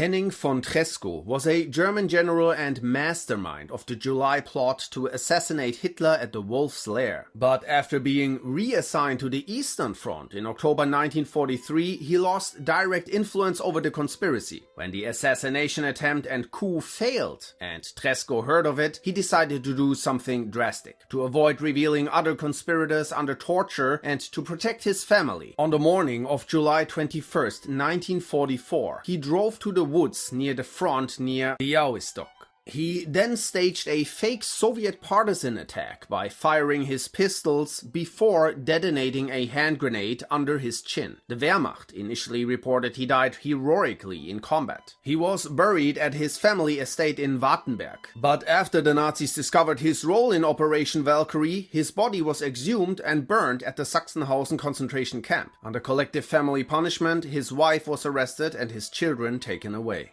Henning von Tresckow was a German general and mastermind of the July plot to assassinate Hitler at the Wolf's Lair. But after being reassigned to the Eastern Front in October 1943, he lost direct influence over the conspiracy. When the assassination attempt and coup failed, and Tresckow heard of it, he decided to do something drastic, to avoid revealing other conspirators under torture and to protect his family. On the morning of July 21st, 1944, he drove to the woods near the front near Białystok. He then staged a fake Soviet partisan attack by firing his pistols before detonating a hand grenade under his chin. The Wehrmacht initially reported he died heroically in combat. He was buried at his family estate in Wartenberg, but after the Nazis discovered his role in Operation Valkyrie, his body was exhumed and burned at the Sachsenhausen concentration camp. Under collective family punishment, his wife was arrested and his children taken away.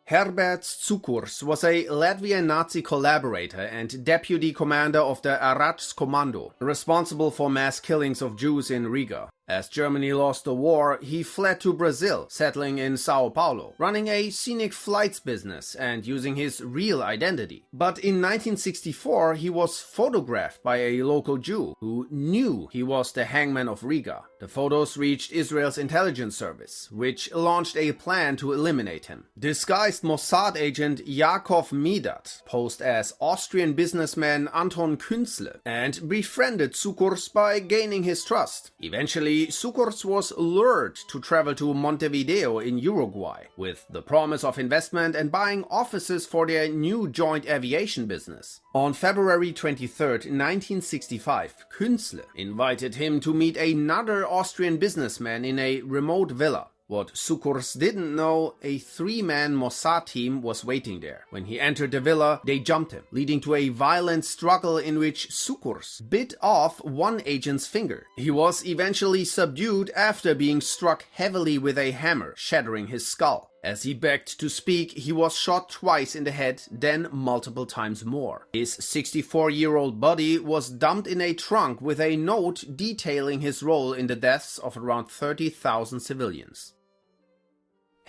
Herberts Cukurs was a Latvian Nazi collaborator and deputy commander of the Herberts Commando, responsible for mass killings of Jews in Riga. As Germany lost the war, he fled to Brazil, settling in Sao Paulo, running a scenic flights business and using his real identity. But in 1964, he was photographed by a local Jew who knew he was the hangman of Riga. The photos reached Israel's intelligence service, which launched a plan to eliminate him. Disguised Mossad agent Yakov Midat posed as Austrian businessman Anton Mussert and befriended Cukurs by gaining his trust. Eventually, Cukurs was lured to travel to Montevideo in Uruguay with the promise of investment and buying offices for their new joint aviation business. On February 23, 1965, Mussert invited him to meet another Austrian businessman in a remote villa. What Cukurs didn't know, a three-man Mossad team was waiting there. When he entered the villa, they jumped him, leading to a violent struggle in which Cukurs bit off one agent's finger. He was eventually subdued after being struck heavily with a hammer, shattering his skull. As he begged to speak, he was shot twice in the head, then multiple times more. His 64-year-old body was dumped in a trunk with a note detailing his role in the deaths of around 30,000 civilians.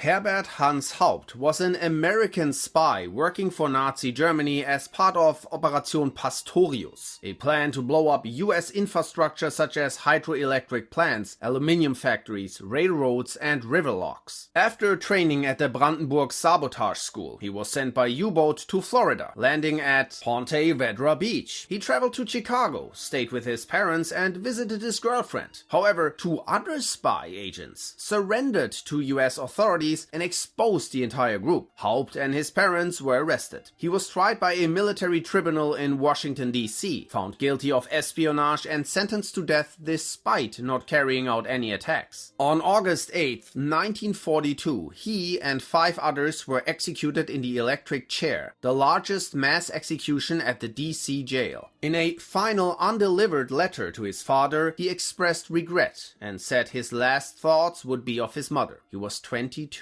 Herbert Hans Haupt was an American spy working for Nazi Germany as part of Operation Pastorius, a plan to blow up US infrastructure such as hydroelectric plants, aluminium factories, railroads, and river locks. After training at the Brandenburg Sabotage School, he was sent by U-boat to Florida, landing at Ponte Vedra Beach. He traveled to Chicago, stayed with his parents, and visited his girlfriend. However, two other spy agents surrendered to US authorities and exposed the entire group. Haupt and his parents were arrested. He was tried by a military tribunal in Washington, D.C., found guilty of espionage and sentenced to death despite not carrying out any attacks. On August 8, 1942, he and 5 others were executed in the electric chair, the largest mass execution at the D.C. jail. In a final undelivered letter to his father, he expressed regret and said his last thoughts would be of his mother. He was 22.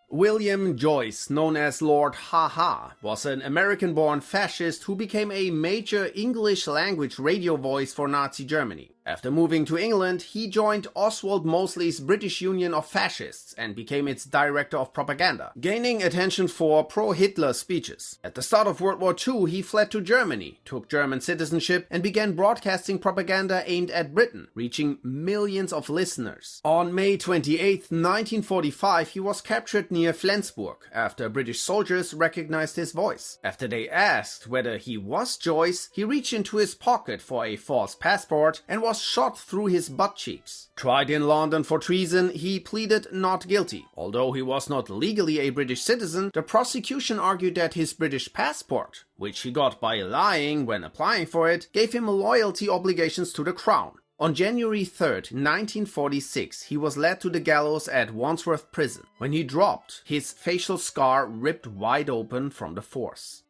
William Joyce, known as Lord Ha-Ha, was an American-born fascist who became a major English-language radio voice for Nazi Germany. After moving to England, he joined Oswald Mosley's British Union of Fascists and became its director of propaganda, gaining attention for pro-Hitler speeches. At the start of World War II, he fled to Germany, took German citizenship, and began broadcasting propaganda aimed at Britain, reaching millions of listeners. On May 28, 1945, he was captured near Flensburg after British soldiers recognized his voice. After they asked whether he was Joyce, he reached into his pocket for a false passport and was shot through his butt cheeks. Tried in London for treason, he pleaded not guilty. Although he was not legally a British citizen, the prosecution argued that his British passport, which he got by lying when applying for it, gave him loyalty obligations to the crown. On January 3, 1946, he was led to the gallows at Wandsworth Prison. When he dropped, his facial scar ripped wide open from the force.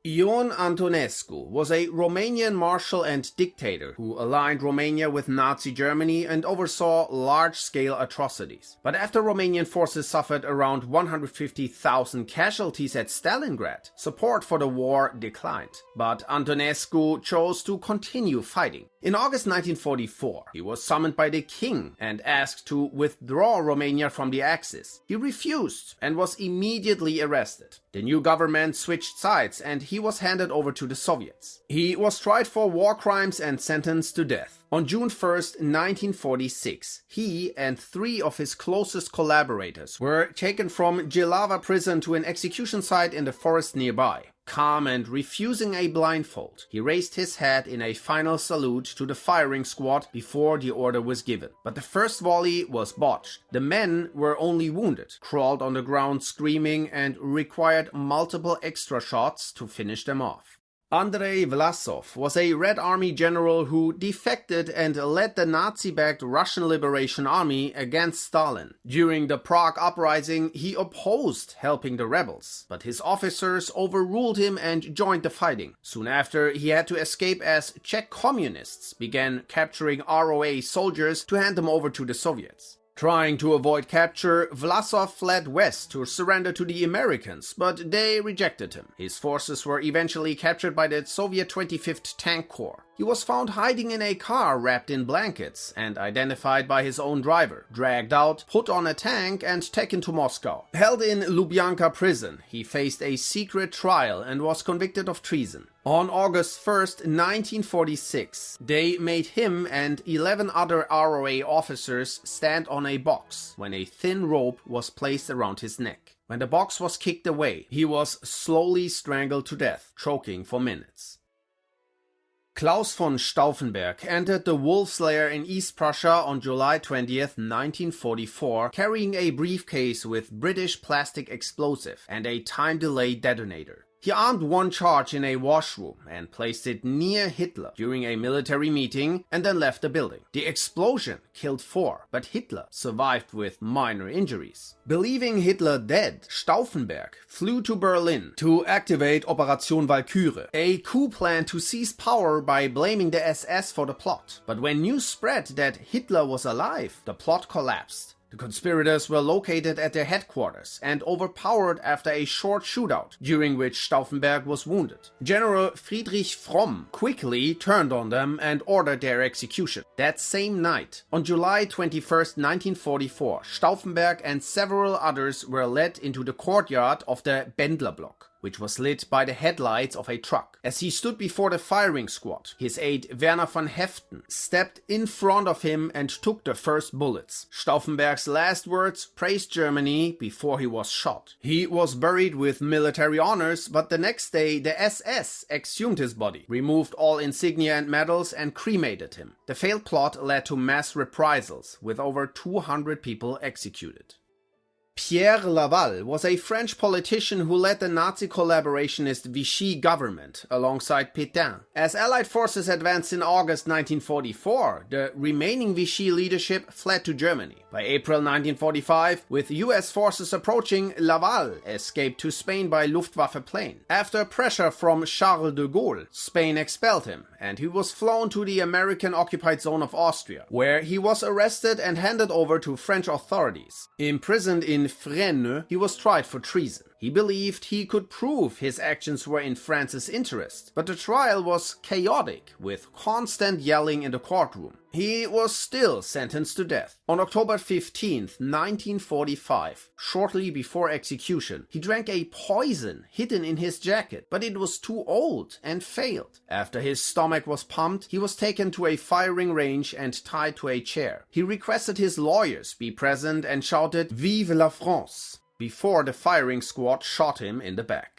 Ion Antonescu was a Romanian marshal and dictator who aligned Romania with Nazi Germany and oversaw large-scale atrocities. But after Romanian forces suffered around 150,000 casualties at Stalingrad, support for the war declined. But Antonescu chose to continue fighting. In August 1944, he was summoned by the king and asked to withdraw Romania from the Axis. He refused and was immediately arrested. The new government switched sides and he was handed over to the Soviets. He was tried for war crimes and sentenced to death. On June 1st, 1946, he and 3 of his closest collaborators were taken from Jihlava prison to an execution site in the forest nearby. Calm and refusing a blindfold, he raised his head in a final salute to the firing squad before the order was given. But the first volley was botched. The men were only wounded, crawled on the ground screaming, and required multiple extra shots to finish them off. Andrey Vlasov was a Red Army general who defected and led the Nazi-backed Russian Liberation Army against Stalin. During the Prague uprising, he opposed helping the rebels, but his officers overruled him and joined the fighting. Soon after, he had to escape as Czech communists began capturing ROA soldiers to hand them over to the Soviets. Trying to avoid capture, Vlasov fled west to surrender to the Americans, but they rejected him. His forces were eventually captured by the Soviet 25th Tank Corps. He was found hiding in a car wrapped in blankets and identified by his own driver, dragged out, put on a tank and taken to Moscow. Held in Lubyanka prison, he faced a secret trial and was convicted of treason. On August 1st, 1946, they made him and 11 other ROA officers stand on a box when a thin rope was placed around his neck. When the box was kicked away, he was slowly strangled to death, choking for minutes. Claus von Stauffenberg entered the Wolf's Lair in East Prussia on July 20th, 1944, carrying a briefcase with British plastic explosive and a time-delayed detonator. He armed one charge in a washroom and placed it near Hitler during a military meeting and then left the building. The explosion killed 4, but Hitler survived with minor injuries. Believing Hitler dead, Stauffenberg flew to Berlin to activate Operation Walküre, a coup plan to seize power by blaming the SS for the plot. But when news spread that Hitler was alive, the plot collapsed. The conspirators were located at their headquarters and overpowered after a short shootout, during which Stauffenberg was wounded. General Friedrich Fromm quickly turned on them and ordered their execution. That same night, on July 21st, 1944, Stauffenberg and several others were led into the courtyard of the Bendler block, which was lit by the headlights of a truck. As he stood before the firing squad, his aide Werner von Heften stepped in front of him and took the first bullets. Stauffenberg's last words praised Germany before he was shot. He was buried with military honors, but the next day the SS exhumed his body, removed all insignia and medals, and cremated him. The failed plot led to mass reprisals, with over 200 people executed. Pierre Laval was a French politician who led the Nazi collaborationist Vichy government alongside Pétain. As Allied forces advanced in August 1944, the remaining Vichy leadership fled to Germany. By April 1945, with US forces approaching, Laval escaped to Spain by Luftwaffe plane. After pressure from Charles de Gaulle, Spain expelled him, and he was flown to the American-occupied zone of Austria, where he was arrested and handed over to French authorities. Imprisoned in Fresnes, he was tried for treason. He believed he could prove his actions were in France's interest, but the trial was chaotic, with constant yelling in the courtroom. He was still sentenced to death. On October 15th, 1945, shortly before execution, he drank a poison hidden in his jacket, but it was too old and failed. After his stomach was pumped, he was taken to a firing range and tied to a chair. He requested his lawyers be present and shouted "Vive la France!" before the firing squad shot him in the back.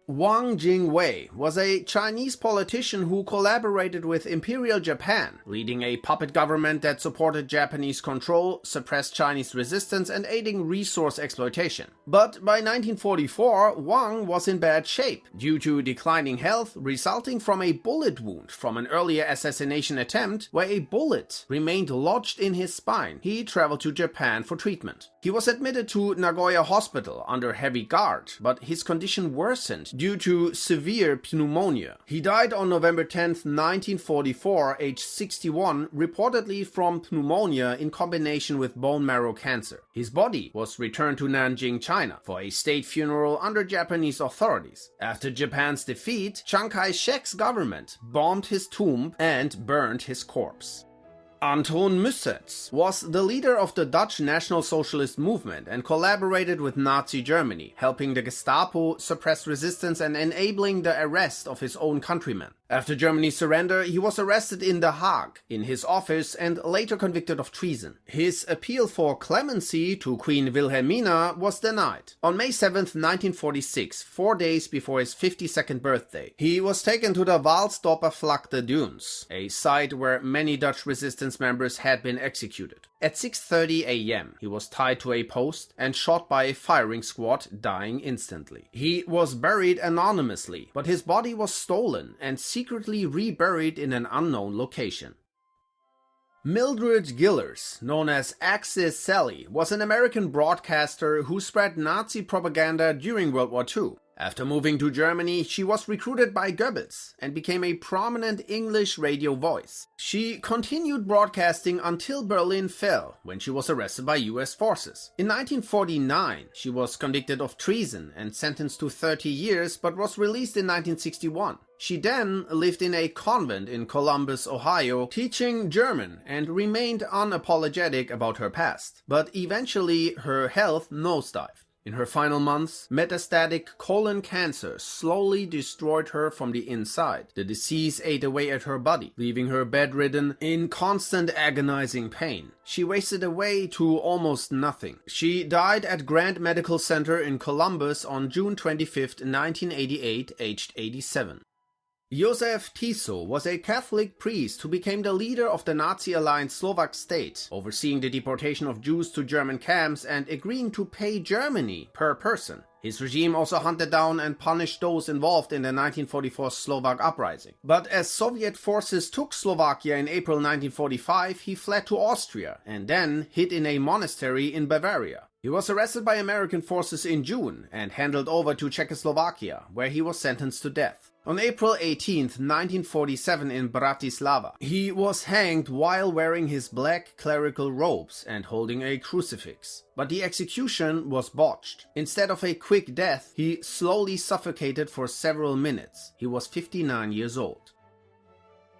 Wang Jingwei was a Chinese politician who collaborated with Imperial Japan, leading a puppet government that supported Japanese control, suppressed Chinese resistance, and aiding resource exploitation. But by 1944, Wang was in bad shape due to declining health resulting from a bullet wound from an earlier assassination attempt where a bullet remained lodged in his spine. He traveled to Japan for treatment. He was admitted to Nagoya Hospital under heavy guard, but his condition worsened due to severe pneumonia. He died on November 10, 1944, aged 61, reportedly from pneumonia in combination with bone marrow cancer. His body was returned to Nanjing, China, for a state funeral under Japanese authorities. After Japan's defeat, Chiang Kai-shek's government bombed his tomb and burned his corpse. Anton Mussert was the leader of the Dutch National Socialist movement and collaborated with Nazi Germany, helping the Gestapo suppress resistance and enabling the arrest of his own countrymen. After Germany's surrender, he was arrested in The Hague, in his office, and later convicted of treason. His appeal for clemency to Queen Wilhelmina was denied. On May 7, 1946, 4 days before his 52nd birthday, he was taken to the Waalstopper Vlakte Dunes, a site where many Dutch resistance members had been executed. At 6:30 a.m., he was tied to a post and shot by a firing squad, dying instantly. He was buried anonymously, but his body was stolen and secretly reburied in an unknown location. Mildred Gillars, known as Axis Sally, was an American broadcaster who spread Nazi propaganda during World War II. After moving to Germany, she was recruited by Goebbels and became a prominent English radio voice. She continued broadcasting until Berlin fell, when she was arrested by US forces. In 1949, she was convicted of treason and sentenced to 30 years, but was released in 1961. She then lived in a convent in Columbus, Ohio, teaching German and remained unapologetic about her past. But eventually, her health nosedived. In her final months, metastatic colon cancer slowly destroyed her from the inside. The disease ate away at her body, leaving her bedridden in constant agonizing pain. She wasted away to almost nothing. She died at Grant Medical Center in Columbus on June 25, 1988, aged 87. Jozef Tiso was a Catholic priest who became the leader of the Nazi-aligned Slovak state, overseeing the deportation of Jews to German camps and agreeing to pay Germany per person. His regime also hunted down and punished those involved in the 1944 Slovak uprising. But as Soviet forces took Slovakia in April 1945, he fled to Austria and then hid in a monastery in Bavaria. He was arrested by American forces in June and handed over to Czechoslovakia, where he was sentenced to death. On April 18, 1947 in Bratislava, he was hanged while wearing his black clerical robes and holding a crucifix. But the execution was botched. Instead of a quick death, he slowly suffocated for several minutes. He was 59 years old.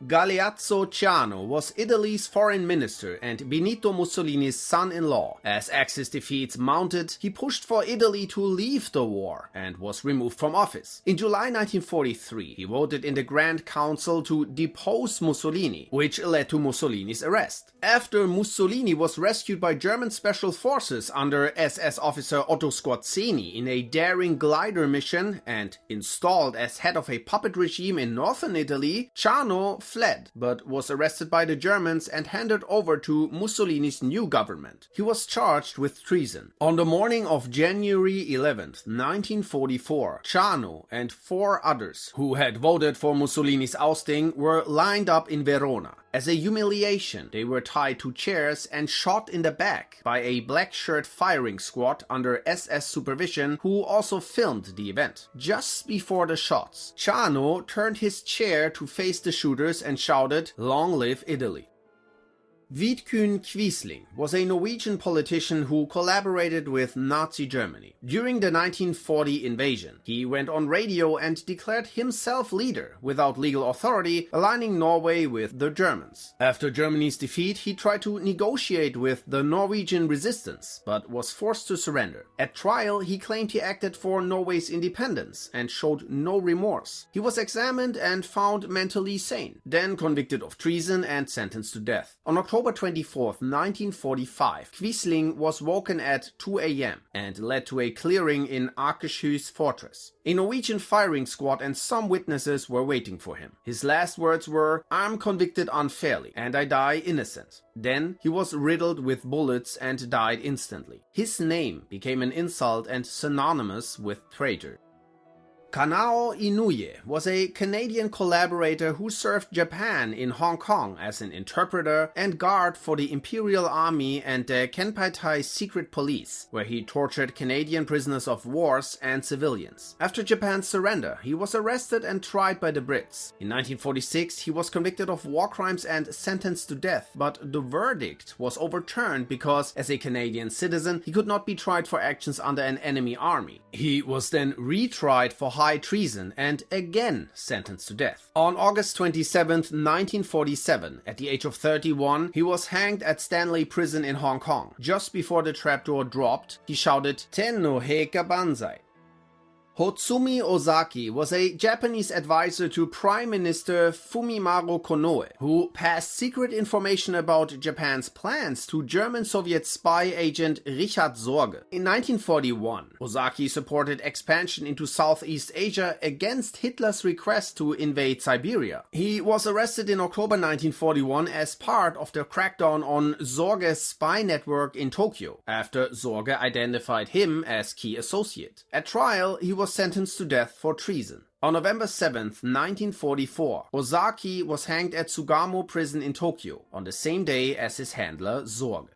Galeazzo Ciano was Italy's foreign minister and Benito Mussolini's son-in-law. As Axis defeats mounted, he pushed for Italy to leave the war and was removed from office. In July 1943, he voted in the Grand Council to depose Mussolini, which led to Mussolini's arrest. After Mussolini was rescued by German special forces under SS officer Otto Skorzeny in a daring glider mission and installed as head of a puppet regime in northern Italy, Ciano fled, but was arrested by the Germans and handed over to Mussolini's new government. He was charged with treason. On the morning of January 11, 1944, Ciano and 4 others who had voted for Mussolini's ousting were lined up in Verona. As a humiliation, they were tied to chairs and shot in the back by a black shirt firing squad under SS supervision who also filmed the event. Just before the shots, Ciano turned his chair to face the shooters and shouted, "Long live Italy." Vidkun Quisling was a Norwegian politician who collaborated with Nazi Germany. During the 1940 invasion, he went on radio and declared himself leader without legal authority, aligning Norway with the Germans. After Germany's defeat, he tried to negotiate with the Norwegian resistance, but was forced to surrender. At trial, he claimed he acted for Norway's independence and showed no remorse. He was examined and found mentally sane, then convicted of treason and sentenced to death. On October 24, 1945, Quisling was woken at 2 a.m. and led to a clearing in Akershus fortress. A Norwegian firing squad and some witnesses were waiting for him. His last words were, "I'm convicted unfairly and I die innocent." Then he was riddled with bullets and died instantly. His name became an insult and synonymous with traitor. Kanao Inouye was a Canadian collaborator who served Japan in Hong Kong as an interpreter and guard for the Imperial Army and the Kenpeitai Secret Police, where he tortured Canadian prisoners of war and civilians. After Japan's surrender, he was arrested and tried by the Brits. In 1946, he was convicted of war crimes and sentenced to death, but the verdict was overturned because, as a Canadian citizen, he could not be tried for actions under an enemy army. He was then retried for high treason and again sentenced to death. On August 27, 1947, at the age of 31, he was hanged at Stanley Prison in Hong Kong. Just before the trapdoor dropped, he shouted, "Ten no heika banzai." Hotsumi Ozaki was a Japanese advisor to Prime Minister Fumimaro Konoe, who passed secret information about Japan's plans to German Soviet spy agent Richard Sorge. In 1941, Ozaki supported expansion into Southeast Asia against Hitler's request to invade Siberia. He was arrested in October 1941 as part of the crackdown on Sorge's spy network in Tokyo, after Sorge identified him as key associate. At trial, he was sentenced to death for treason. On November 7, 1944, Ozaki was hanged at Sugamo prison in Tokyo, on the same day as his handler Sorge.